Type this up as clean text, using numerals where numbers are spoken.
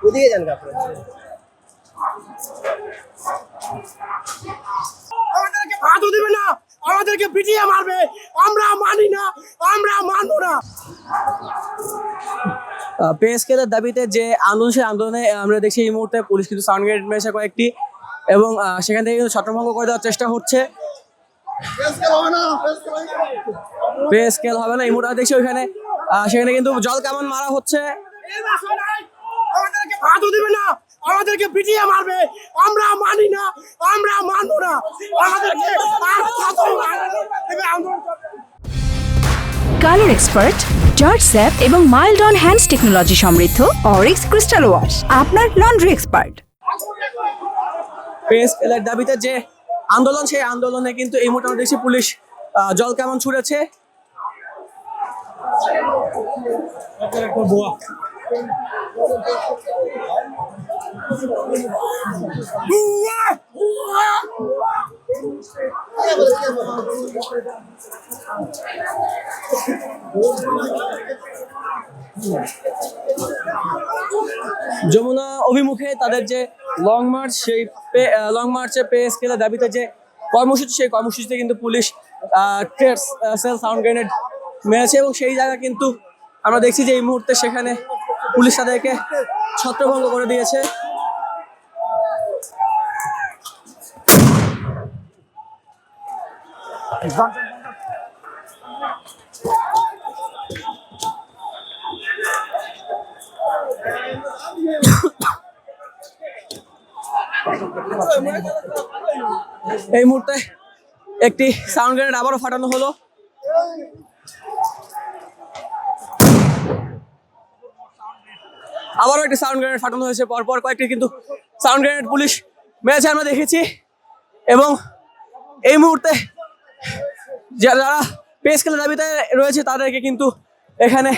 ওদিকে যান আপনি। আমাদেরকে ভাতও দিবে না, আমাদেরকে পিটিয়ে মারবে, আমরা মানি না, আমরা মানবো না। পে স্কেলের দাবিতে যে আন্দোলন, সেই আন্দোলনে আমরা দেখছি এই মুহূর্তে পুলিশ কিন্তু সাউন্ড গ্রেনেড মেরেছে কয়েকটি, এবং সেখান থেকে কিন্তু ছত্রভঙ্গ করে দেওয়ার চেষ্টা হচ্ছে। পে স্কেল হবে না এই মুহূর্তে দেখছি ওইখানে, সেখানে কিন্তু জল কামান মারা হচ্ছে। আমাদেরকে ভাতও দিবে না, আমাদেরকে পিটিয়ে মারবে, আমরা মানি না, আমরা মানবো না, আমাদেরকে আর কত আন্দোলন। কালার এক্সপার্ট, জর্জ স্যাপ এবং মাইল্ড অন হ্যান্ডস টেকনোলজি সমৃদ্ধ অরিক্স ক্রিস্টাল ওয়াশ আপনার লন্ড্রি এক্সপার্ট। পে স্কেলের দাবিতে যে আন্দোলন, সেই আন্দোলনে কিন্তু এই মুহূর্তে দেখছি পুলিশ জল কামান ছুড়েছে। যমুনা অভিমুখে তাদের যে লং মার্চ, সেই লং মার্চে পে স্কেলের দাবিতে যে কর্মসূচি, সেই কর্মসূচিতে কিন্তু পুলিশ সেল সাউন্ড গ্রেনেড মেরেছে, এবং সেই জায়গা কিন্তু আমরা দেখছি যে এই মুহূর্তে সেখানে পুলিশ তাদেরকে ছত্রভঙ্গ করে দিয়েছে। এই মুহূর্তে একটি সাউন্ড গ্রেনেড আবারও ফাটানো হলো। আবারও একটি সাউন্ড গ্রেনেড ফাটানো হয়েছে, পরপর কয়েকটি কিন্তু সাউন্ড গ্রেনেড পুলিশ মেরেছে আমরা দেখেছি। এবং এই মুহূর্তে যারা পে স্কেলের দাবিতে রয়েছে তাদেরকে কিন্তু এখানে